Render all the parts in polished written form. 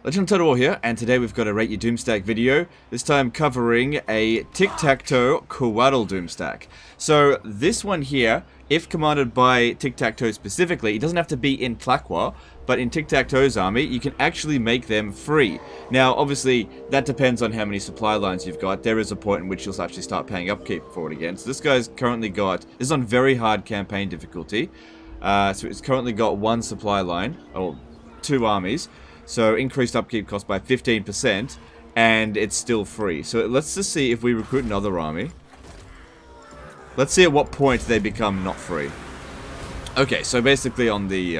Legend of Total War here, and today we've got a Rate Your Doomstack video, this time covering a tic-tac-toe Coatl Doomstack. So this one here, if commanded by tic-tac-toe specifically, it doesn't have to be in Tlaqua, but in tic-tac-toe's army, you can actually make them free. Now, obviously, that depends on how many supply lines you've got. There is a point in which you'll actually start paying upkeep for it again. So this guy's currently got, this is on very hard campaign difficulty, so it's currently got one supply line, or two armies. So increased upkeep cost by 15%, and it's still free. So let's just see if we recruit another army. Let's see at what point they become not free. Okay, so basically on the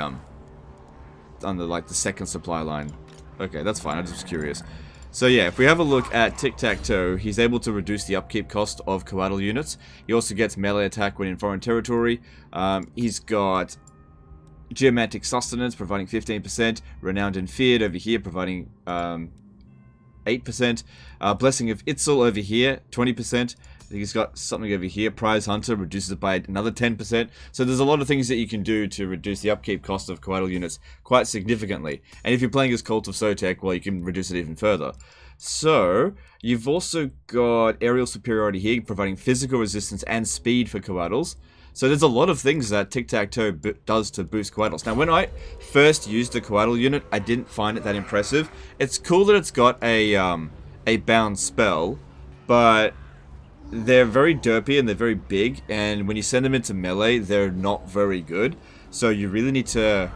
like the second supply line. Okay, that's fine. I was just curious. So yeah, if we have a look at tic-tac-toe, he's able to reduce the upkeep cost of Coatl units. He also gets melee attack when in foreign territory. He's got Geomantic Sustenance, providing 15%. Renowned and Feared over here, providing 8%. Blessing of Itzel over here, 20%. I think he's got something over here. Prize Hunter reduces it by another 10%. So there's a lot of things that you can do to reduce the upkeep cost of Coatl units quite significantly. And if you're playing as Cult of Sotek, well, you can reduce it even further. So you've also got Aerial Superiority here, providing physical resistance and speed for Coatls. So there's a lot of things that tic-tac-toe does to boost Coatls. Now, when I first used the Coatl unit, I didn't find it that impressive. It's cool that it's got a bound spell, but they're very derpy and they're very big, and when you send them into melee, they're not very good. So you really need to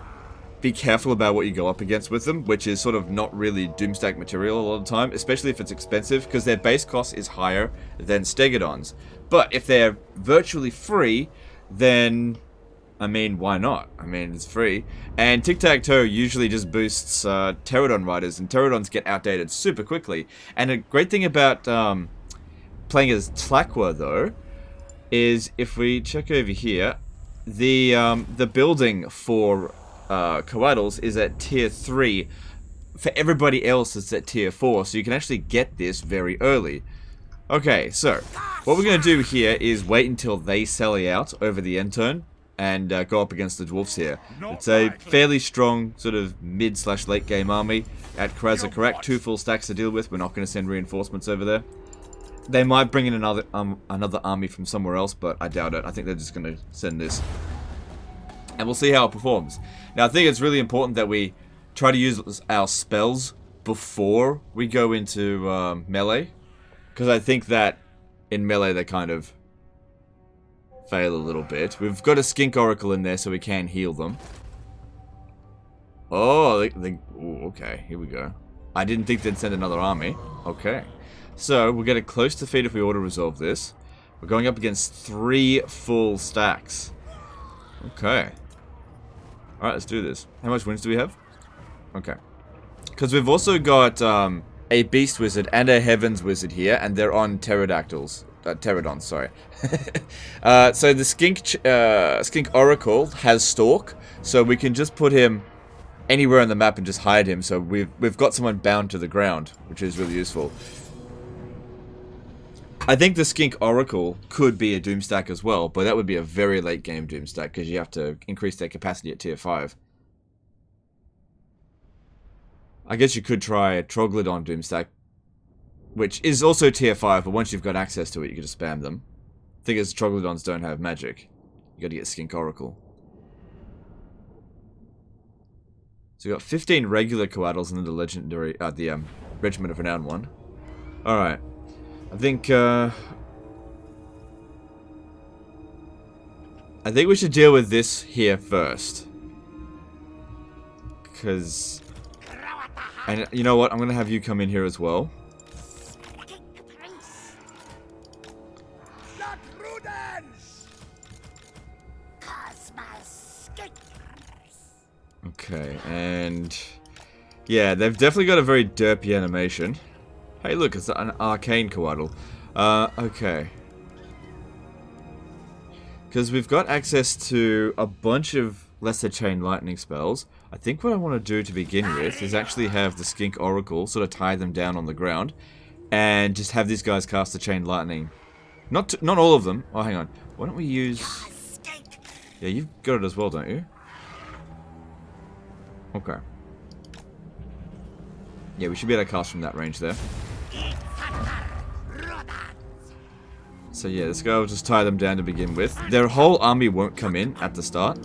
be careful about what you go up against with them, which is sort of not really Doomstack material a lot of the time, especially if it's expensive, because their base cost is higher than Stegodon's. But if they're virtually free, then, I mean, why not? I mean, it's free. And tic-tac-toe usually just boosts Pterodon riders, and Pterodons get outdated super quickly. And a great thing about playing as Tlaqua, though, is if we check over here, the building for Coatls is at tier 3. For everybody else, it's at tier 4, so you can actually get this very early. Okay, so what we're going to do here is wait until they sally out over the end turn and go up against the dwarfs here. It's a fairly strong sort of mid/late game army at Kraz correct. 2 full stacks to deal with. We're not going to send reinforcements over there. They might bring in another army from somewhere else, but I doubt it. I think they're just going to send this. And we'll see how it performs. Now, I think it's really important that we try to use our spells before we go into melee. Because I think that in melee they kind of fail a little bit. We've got a Skink Oracle in there so we can heal them. Oh, ooh, okay, here we go. I didn't think they'd send another army. Okay. So, we'll get a close defeat if we auto-resolve this. We're going up against 3 full stacks. Okay. Alright, let's do this. How much wins do we have? Okay. Because we've also got a Beast Wizard and a Heavens Wizard here, and they're on Pterodactyls. Pterodons, sorry. So the Skink Oracle has Stalk, so we can just put him anywhere on the map and just hide him, so we've got someone bound to the ground, which is really useful. I think the Skink Oracle could be a Doomstack as well, but that would be a very late game Doomstack, because you have to increase their capacity at tier 5. I guess you could try a Troglodon Doomstack, which is also tier 5, but once you've got access to it, you can just spam them. The thing is, Troglodons don't have magic. You gotta get Skink Oracle. So you got 15 regular Coatls and then the legendary, the Regiment of Renown one. Alright. I think we should deal with this here first. Because, and you know what, I'm going to have you come in here as well. Okay, and yeah, they've definitely got a very derpy animation. Hey look, it's an arcane Coatl. Okay. Because we've got access to a bunch of lesser chain lightning spells. I think what I want to do to begin with is actually have the Skink Oracle sort of tie them down on the ground and just have these guys cast the chain lightning. Not all of them. Oh, hang on. Why don't we use... Yeah, you've got it as well, don't you? Okay. Yeah, we should be able to cast from that range there. So yeah, this guy will just tie them down to begin with. Their whole army won't come in at the start.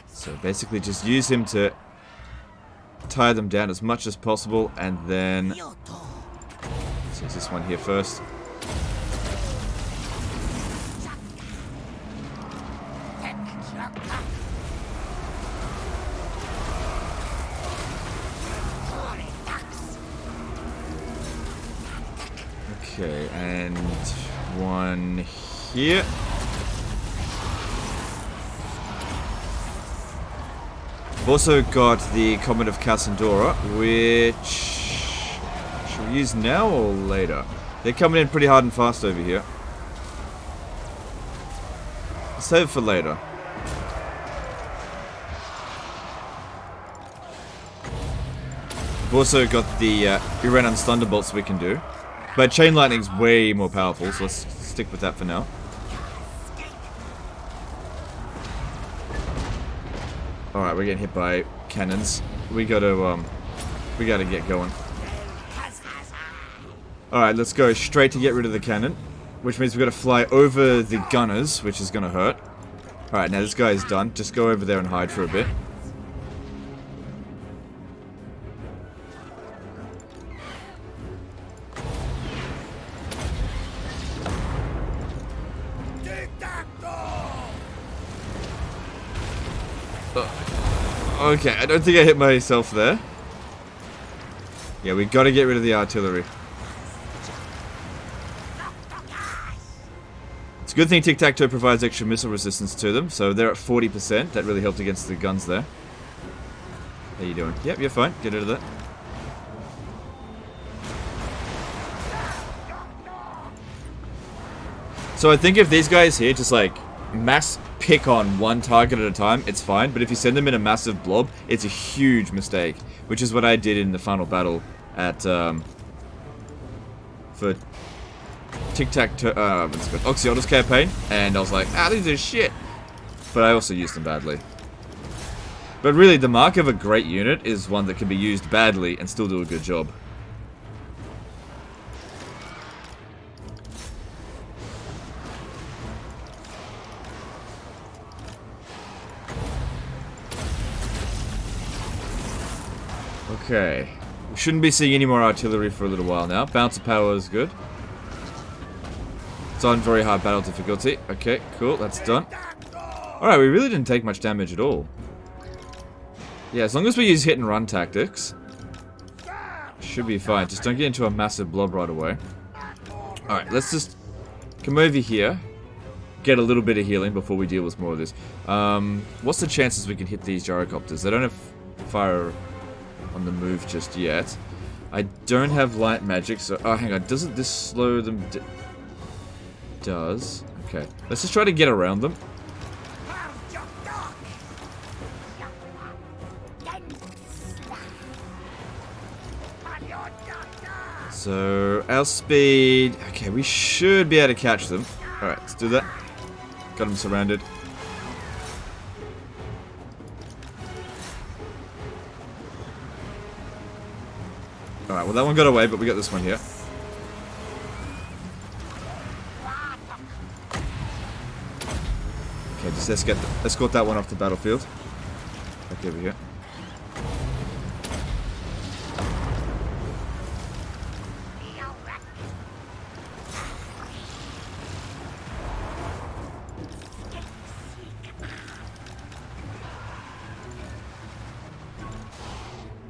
So basically just use him to tie them down as much as possible, and then... let's use this one here first. Okay, and one here. I've also got the Comet of Cassandora, which... should we use now or later? They're coming in pretty hard and fast over here. Save it for later. I've also got the Iranon's Thunderbolts we can do. But Chain Lightning's way more powerful, so let's stick with that for now. Alright, we're getting hit by cannons. We gotta get going. Alright, let's go straight to get rid of the cannon. Which means we've got to fly over the gunners, which is gonna hurt. Alright, now this guy is done. Just go over there and hide for a bit. Okay, I don't think I hit myself there. Yeah, we got to get rid of the artillery. It's a good thing Tic-Tac-Toe provides extra missile resistance to them, so they're at 40%. That really helped against the guns there. How you doing? Yep, you're fine. Get rid of that. So I think if these guys here just like mass pick on one target at a time, it's fine, but if you send them in a massive blob, it's a huge mistake, which is what I did in the final battle at for Tic-Tac-Toe, what's it called? Oxyotto's campaign, and I was like, ah, these are shit, but I also used them badly. But really, the mark of a great unit is one that can be used badly and still do a good job. Okay. We shouldn't be seeing any more artillery for a little while now. Bouncer power is good. It's on very high battle difficulty. Okay, cool. That's done. Alright, we really didn't take much damage at all. Yeah, as long as we use hit and run tactics, should be fine. Just don't get into a massive blob right away. Alright, let's just come over here. Get a little bit of healing before we deal with more of this. What's the chances we can hit these gyrocopters? They don't have fire on the move just yet. I don't have light magic, so... oh, hang on. Doesn't this slow them... does. Okay. Let's just try to get around them. So, our speed... okay, we should be able to catch them. Alright, let's do that. Got them surrounded. Alright, well that one got away, but we got this one here. Okay, just escort that one off the battlefield. Back over here.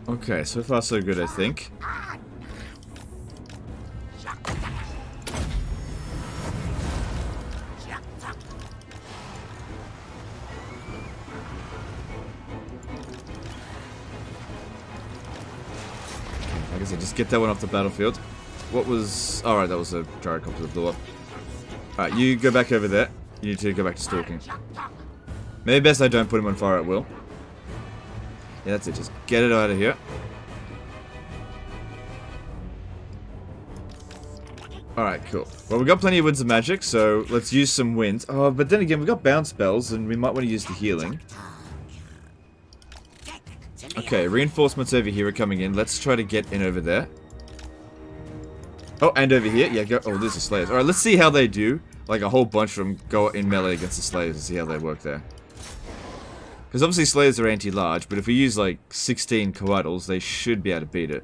Okay, so far so good, I think. Like I said, just get that one off the battlefield. What was... alright, that was a gyrocopter that blew up. Alright, you go back over there. You need to go back to stalking. Maybe best I don't put him on fire at will. Yeah, that's it. Just get it out of here. Alright, cool. Well, we've got plenty of winds of magic, so let's use some winds. Oh, but then again, we've got bounce spells, and we might want to use the healing. Okay, reinforcements over here are coming in. Let's try to get in over there. Oh, and over here. Yeah, go. Oh, there's the Slayers. Alright, let's see how they do. Like, a whole bunch of them go in melee against the Slayers and see how they work there. Because obviously Slayers are anti-large, but if we use, like, 16 Coatls, they should be able to beat it.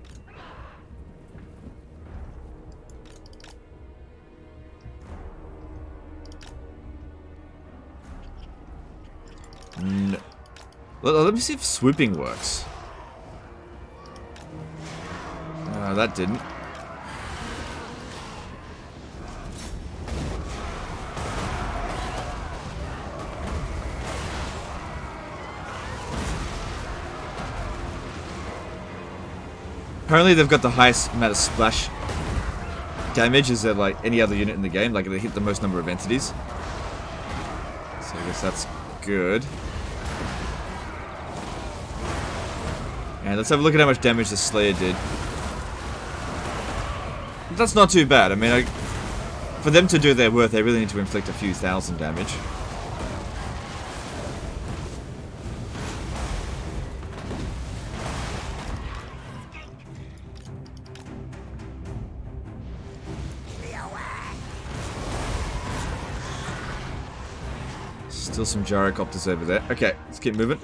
No. Let me see if swooping works. That didn't. Apparently they've got the highest amount of splash damage as like any other unit in the game. Like they hit the most number of entities. So I guess that's good. And let's have a look at how much damage the Slayer did. That's not too bad. I mean, for them to do their worth, they really need to inflict a few thousand damage. Still some gyrocopters over there. Okay, let's keep moving.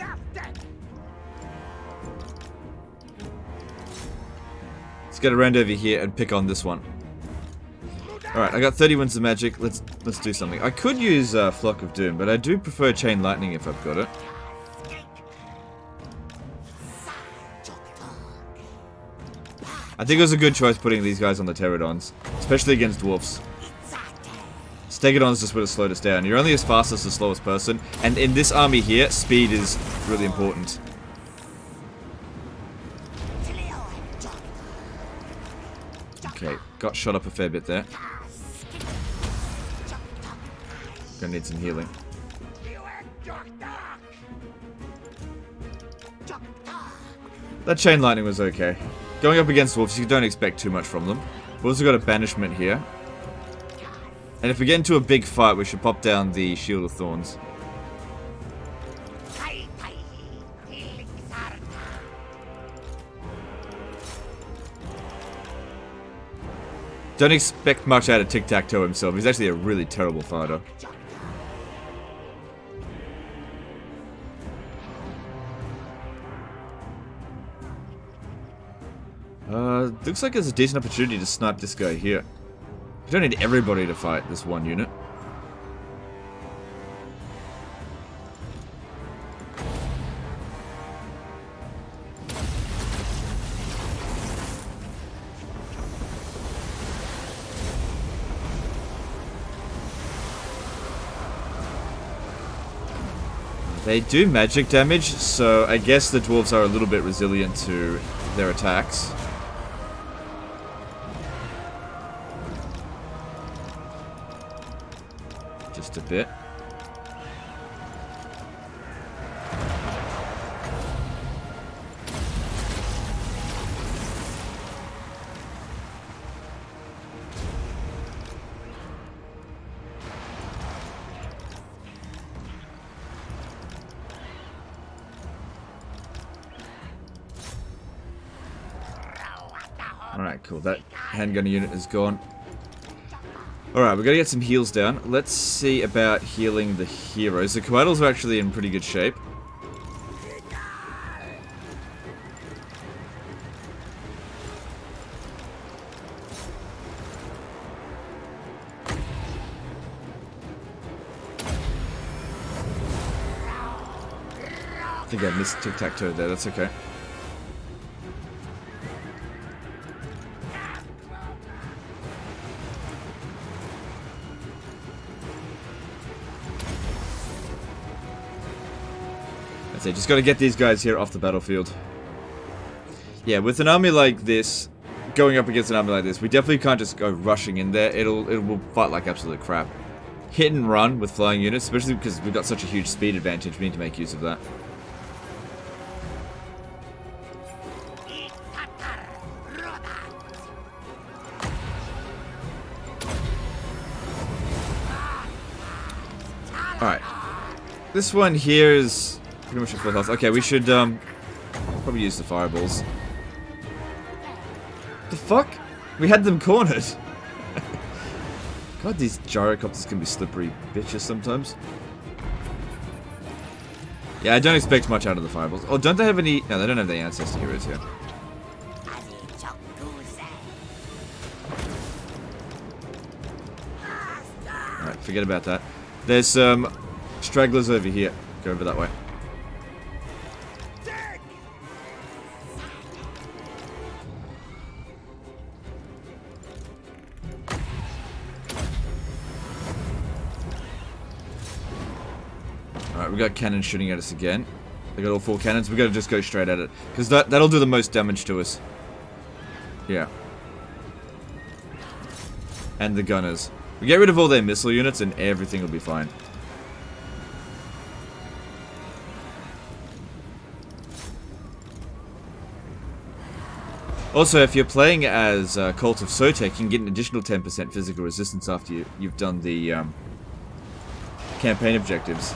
Let's get around over here and pick on this one. Alright, I got 30 winds of magic. Let's do something. I could use Flock of Doom, but I do prefer Chain Lightning if I've got it. I think it was a good choice putting these guys on the Pterodons, especially against dwarfs. Stegodons just would have slowed us down. You're only as fast as the slowest person, and in this army here, speed is really important. Okay, got shot up a fair bit there. Gonna need some healing. That Chain Lightning was okay. Going up against dwarfs, you don't expect too much from them. We've also got a banishment here. And if we get into a big fight, we should pop down the Shield of Thorns. Don't expect much out of Tic-Tac-Toe himself. He's actually a really terrible fighter. Looks like there's a decent opportunity to snipe this guy here. You don't need everybody to fight this one unit. They do magic damage, so I guess the dwarves are a little bit resilient to their attacks. Just a bit. Alright, cool. That handgun unit is gone. Alright, we're gonna get some heals down. Let's see about healing the heroes. The Coatls are actually in pretty good shape. I think I missed Tic-Tac-Toe there, that's okay. That's it, just gotta get these guys here off the battlefield. Yeah, with an army like this, going up against an army like this, we definitely can't just go rushing in there. It will fight like absolute crap. Hit and run with flying units, especially because we've got such a huge speed advantage, we need to make use of that. Alright. This one here is pretty much a full health. Okay, we should Probably use the fireballs. The fuck? We had them cornered. God, these gyrocopters can be slippery bitches sometimes. Yeah, I don't expect much out of the fireballs. Oh, don't they have any... No, they don't have any ancestor heroes here. Alright, forget about that. There's some stragglers over here. Go over that way. Alright, we got cannons shooting at us again. They got all 4 cannons. We gotta just go straight at it. Because that'll do the most damage to us. Yeah. And the gunners. We get rid of all their missile units and everything will be fine. Also, if you're playing as Coatl Doomstack, you can get an additional 10% physical resistance after you've done the campaign objectives.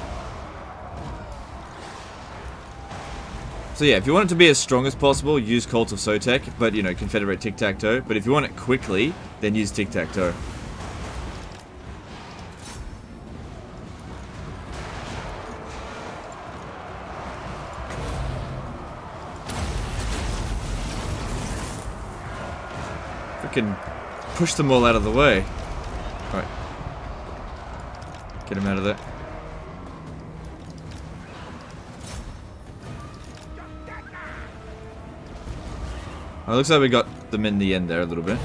So yeah, if you want it to be as strong as possible, use Coatl Doomstack, but you know, Confederate Tic-Tac-Toe. But if you want it quickly, then use Tic-Tac-Toe. Freaking push them all out of the way. Alright. Get him out of there. Oh, looks like we got them in the end there a little bit.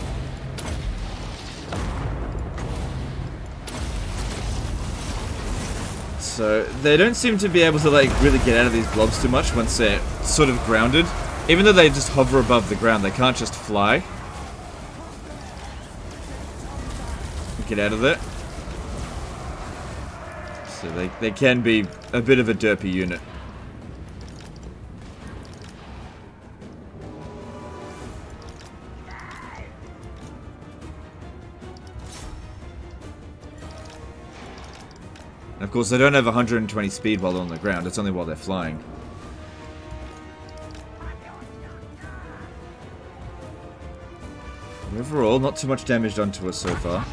So, they don't seem to be able to like really get out of these blobs too much once they're sort of grounded. Even though they just hover above the ground, they can't just fly. Get out of there. So they can be a bit of a derpy unit. And of course, they don't have 120 speed while they're on the ground. It's only while they're flying. Overall, not too much damage done to us so far.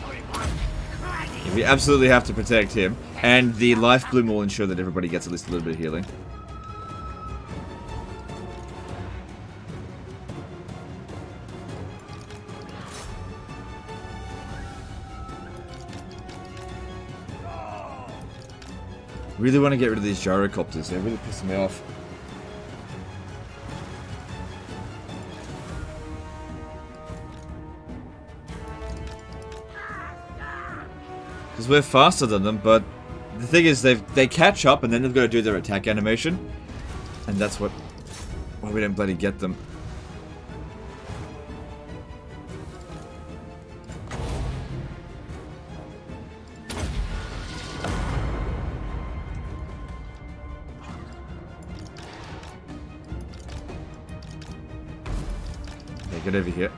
We absolutely have to protect him. And the life bloom will ensure that everybody gets at least a little bit of healing. Really want to get rid of these gyrocopters. They're really pissing me off. Because we're faster than them, but the thing is they catch up and then they've got to do their attack animation. And that's why we don't bloody get them. Okay, get over here.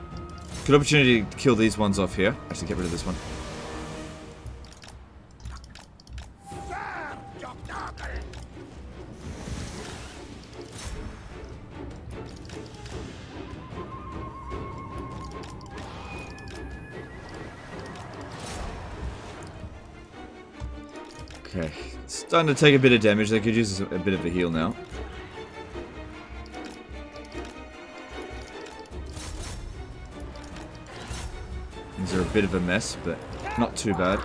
Good opportunity to kill these ones off here. Actually, get rid of this one. Okay, starting to take a bit of damage. They could use a bit of a heal now. These are a bit of a mess, but not too bad.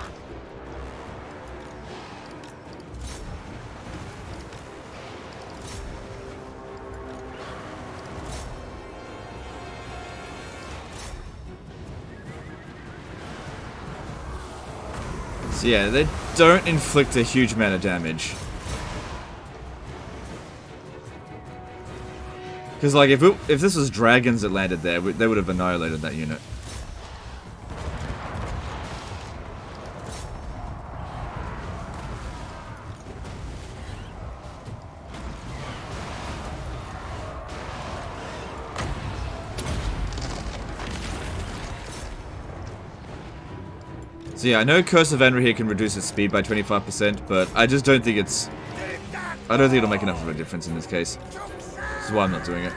So yeah, they don't inflict a huge amount of damage. Because like, if this was dragons that landed there, they would have annihilated that unit. So yeah, I know Curse of Enra here can reduce its speed by 25%, but I just don't think it's... I don't think it'll make enough of a difference in this case. This is why I'm not doing it.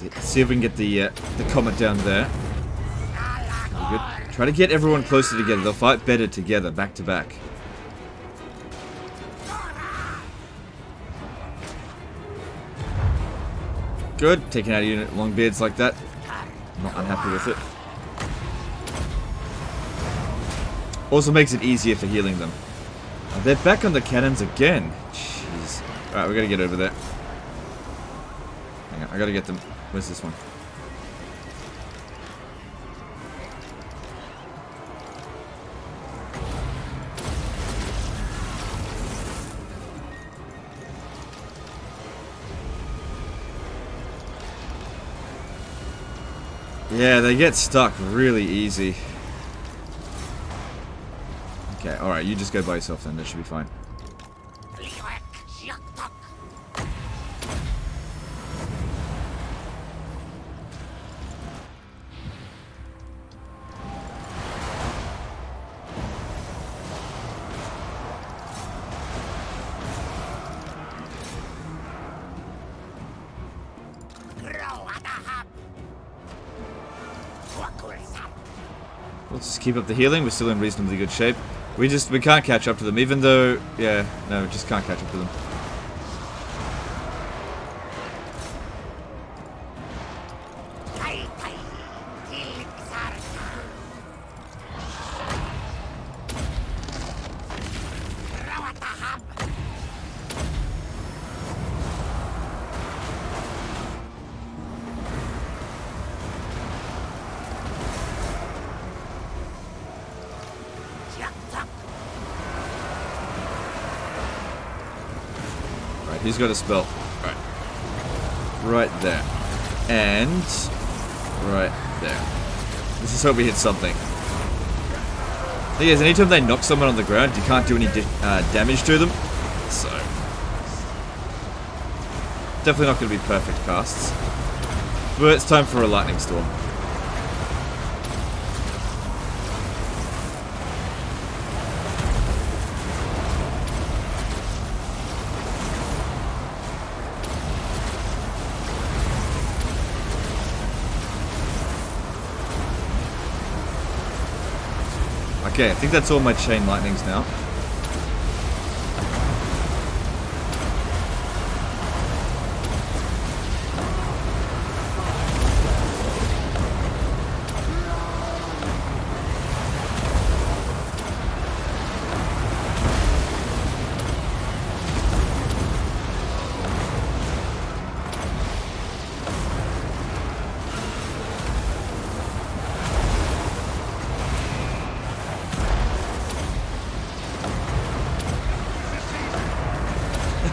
Let's see if we can get the comet down there. Pretty good. Try to get everyone closer together. They'll fight better together, back to back. Good. Taking out a unit, long beards like that. Not unhappy with it. Also makes it easier for healing them. They're back on the cannons again. Jeez. Alright, we gotta get over there. Hang on, I gotta get them. Where's this one? Yeah, they get stuck really easy. Okay, alright, you just go by yourself then, that should be fine. Let's just keep up the healing. We're still in reasonably good shape. We can't catch up to them, even though, yeah, no, we just can't catch up to them. He's got a spell. Right there. And right there. Let's just hope we hit something. Thing is, anytime they knock someone on the ground, you can't do any damage to them. So definitely not going to be perfect casts. But it's time for a lightning storm. Okay, I think that's all my chain lightnings now.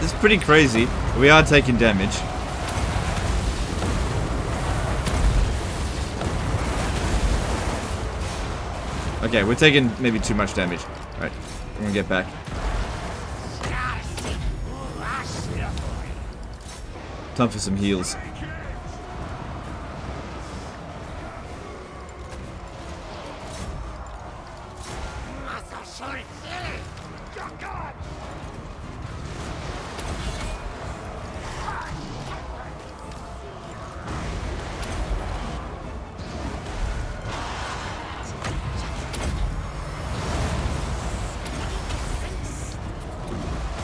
It's pretty crazy. We are taking damage. Okay, we're taking maybe too much damage. Alright, I'm gonna get back. Time for some heals.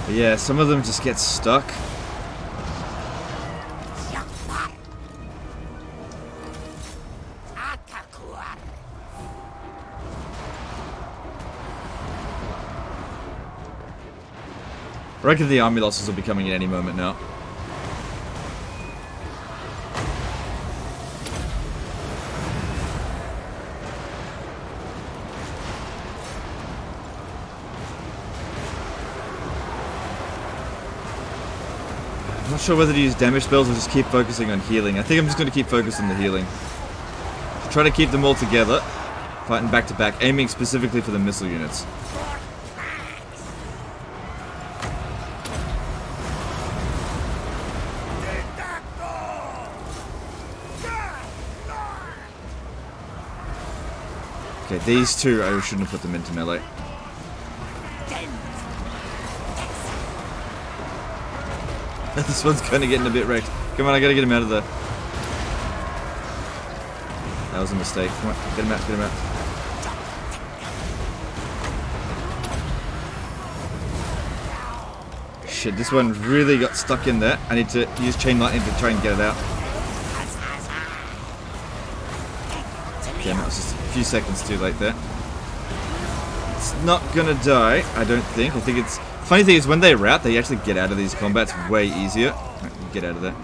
Yeah, some of them just get stuck. I reckon the army losses will be coming in any moment now. I'm not sure whether to use damage spells or just keep focusing on healing. I think I'm just going to keep focusing on the healing. Try to keep them all together. Fighting back to back, aiming specifically for the missile units. Okay, these two, I shouldn't have put them into melee. This one's kind of getting a bit wrecked. Come on, I gotta get him out of there. That was a mistake. Come on, get him out, get him out. Shit, this one really got stuck in there. I need to use chain lightning to try and get it out. Damn, it was just a few seconds too late there. It's not gonna die, I don't think. I think it's... Funny thing is, when they rout, they actually get out of these combats way easier. Right, get out of there.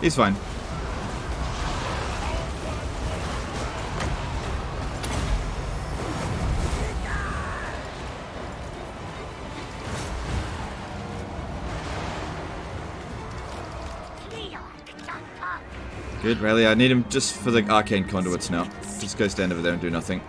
He's fine. Good, Rayleigh. I need him just for the arcane conduits now. Just go stand over there and do nothing.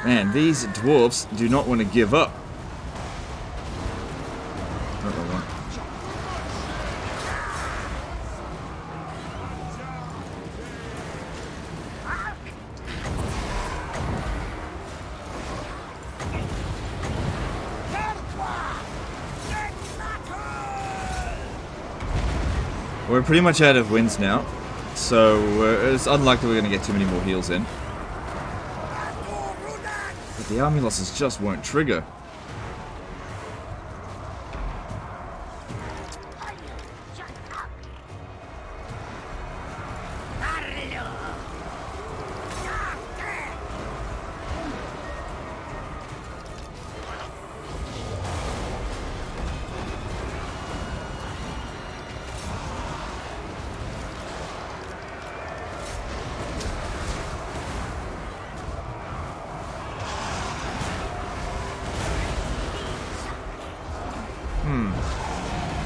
Man, these dwarves do not want to give up. We're pretty much out of wins now, so it's unlikely we're going to get too many more heals in. But the army losses just won't trigger.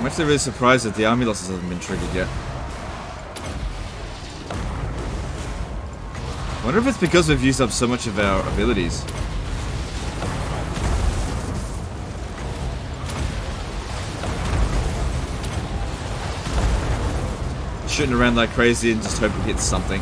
I'm actually really surprised that the army losses haven't been triggered yet. I wonder if it's because we've used up so much of our abilities. Shooting around like crazy and just hope we hit something.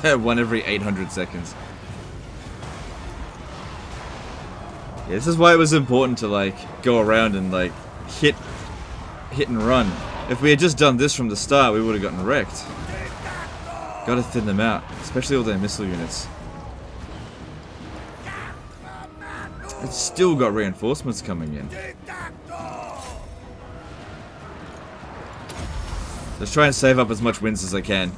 One every 800 seconds. Yeah, this is why it was important to like go around and like hit and run. If we had just done this from the start, we would have gotten wrecked. Gotta thin them out, especially all their missile units. It's still got reinforcements coming in. Let's try and save up as much wins as I can.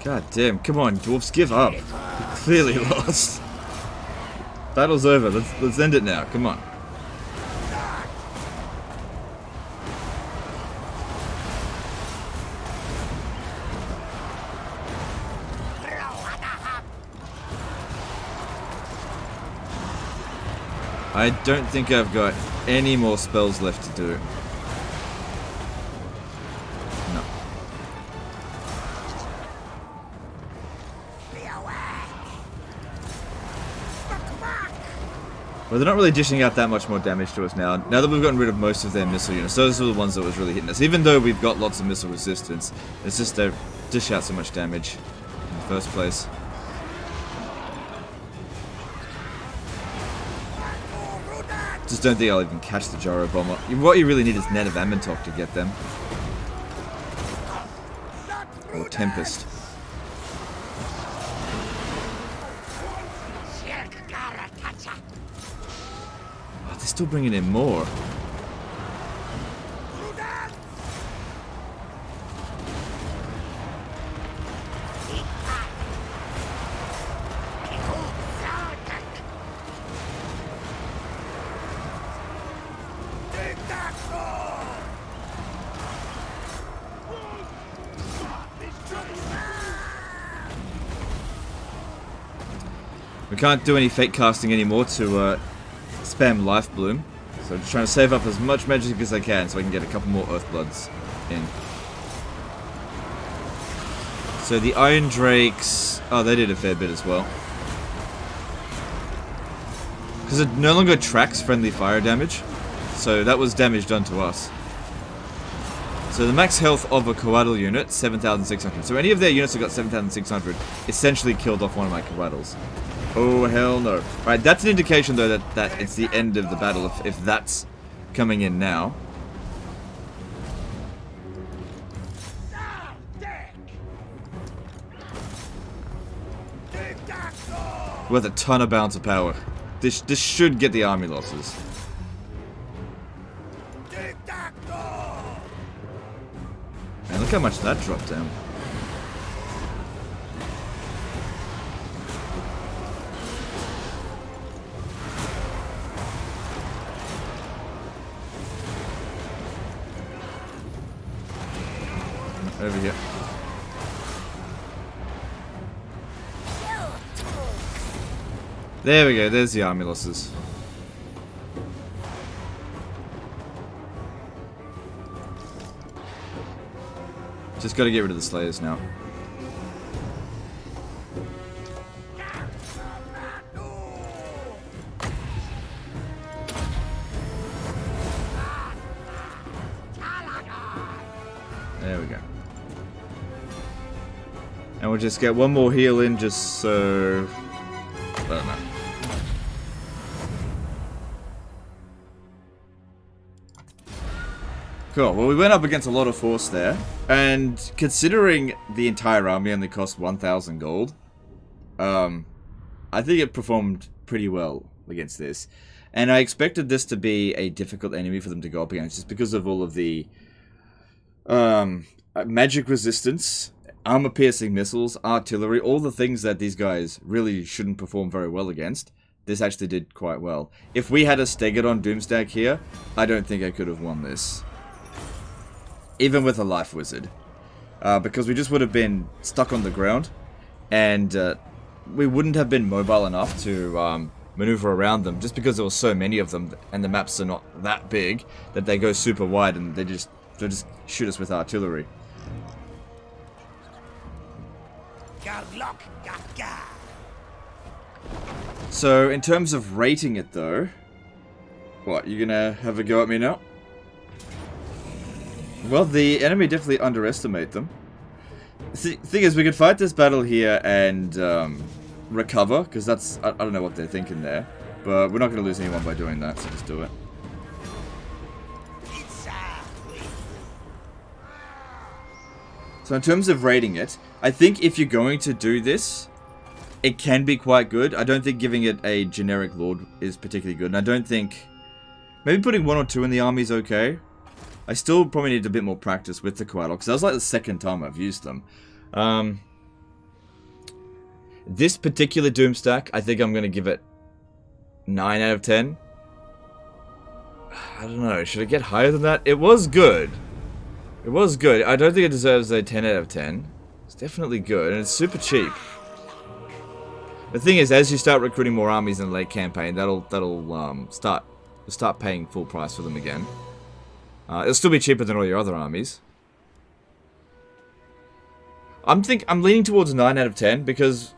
God damn, come on, dwarves, give up. You're clearly lost. Battle's over, let's end it now, come on. I don't think I've got any more spells left to do. No. Well, they're not really dishing out that much more damage to us now. Now that we've gotten rid of most of their missile units, those are the ones that was really hitting us. Even though we've got lots of missile resistance, it's just they dish out so much damage in the first place. Just don't think I'll even catch the Gyro Bomber. What you really need is Net of Amentok to get them. Or Tempest. Oh, they're still bringing in more. We can't do any fake casting anymore to spam Life Bloom, so I'm just trying to save up as much magic as I can so I can get a couple more Earthbloods in. So the Iron Drakes, oh, they did a fair bit as well. Because it no longer tracks friendly fire damage, so that was damage done to us. So the max health of a Coatl unit, 7,600. So any of their units that got 7,600 essentially killed off one of my Coatls. Oh, hell no. Right, that's an indication, though, that it's the end of the battle, if that's coming in now. With a ton of bounce of power. This should get the army losses. And look how much that dropped down. Over here. There we go, there's the army losses. Just gotta get rid of the Slayers now. There we go. And we'll just get one more heal in just so... I don't know. Cool, well we went up against a lot of force there, and considering the entire army only cost 1,000 gold, I think it performed pretty well against this. And I expected this to be a difficult enemy for them to go up against, just because of all of the magic resistance, armor-piercing missiles, artillery, all the things that these guys really shouldn't perform very well against. This actually did quite well. If we had a Coatl Doomstack here, I don't think I could have won this. Even with a Life Wizard. Because we just would have been stuck on the ground, and we wouldn't have been mobile enough to maneuver around them, just because there were so many of them, and the maps are not that big, that they go super wide, and they just shoot us with artillery. So, in terms of rating it though, what, you gonna have a go at me now? Well, the enemy definitely underestimate them. The thing is, we could fight this battle here and recover, because that's, I don't know what they're thinking there, but we're not going to lose anyone by doing that, so just do it. So in terms of rating it, I think if you're going to do this, it can be quite good. I don't think giving it a generic Lord is particularly good, and I don't think... Maybe putting 1 or 2 in the army is okay. I still probably need a bit more practice with the Coatl, because that was like the second time I've used them. This particular Doomstack, I think I'm going to give it 9 out of 10. I don't know, should I get higher than that? It was good. It was good. I don't think it deserves a 10 out of 10. It's definitely good, and it's super cheap. The thing is, as you start recruiting more armies in the late campaign, that'll start paying full price for them again. It'll still be cheaper than all your other armies. I'm leaning towards 9 out of 10 because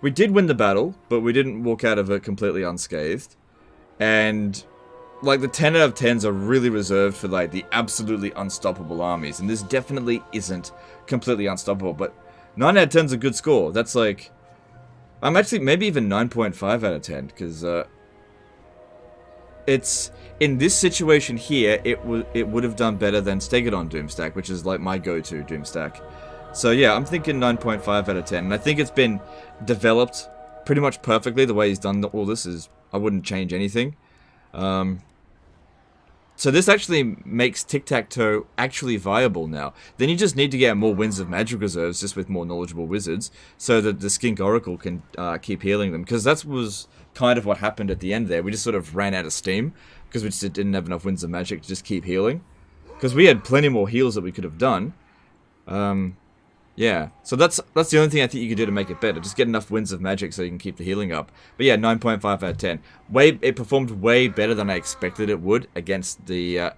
we did win the battle, but we didn't walk out of it completely unscathed. And like the 10 out of 10s are really reserved for like the absolutely unstoppable armies, and this definitely isn't completely unstoppable, but 9 out of 10 is a good score. That's like, I'm actually maybe even 9.5 out of 10, because it's, in this situation here, it would have done better than Coatl Doomstack, which is like my go-to Doomstack. So yeah, I'm thinking 9.5 out of 10, and I think it's been developed pretty much perfectly. The way he's done all this is, I wouldn't change anything. So this actually makes tic-tac-toe actually viable now. Then you just need to get more Winds of Magic reserves, just with more knowledgeable wizards, so that the Skink Oracle can keep healing them. Because that was kind of what happened at the end there. We just sort of ran out of steam, because we just didn't have enough Winds of Magic to just keep healing. Because we had plenty more heals that we could have done. Yeah, so that's the only thing I think you can do to make it better. Just get enough Winds of Magic so you can keep the healing up. But yeah, 9.5 out of 10. It performed way better than I expected it would against the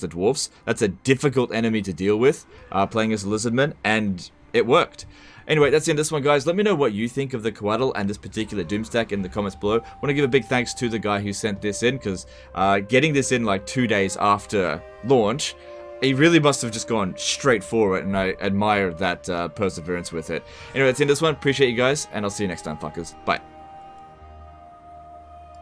dwarfs. That's a difficult enemy to deal with, playing as a lizardman, and it worked. Anyway, that's the end of this one, guys. Let me know what you think of the Coatl and this particular Doomstack in the comments below. I want to give a big thanks to the guy who sent this in, because getting this in like 2 days after launch, he really must have just gone straight for it, and I admire that perseverance with it. Anyway, that's the end of this one. Appreciate you guys, and I'll see you next time, fuckers. Bye.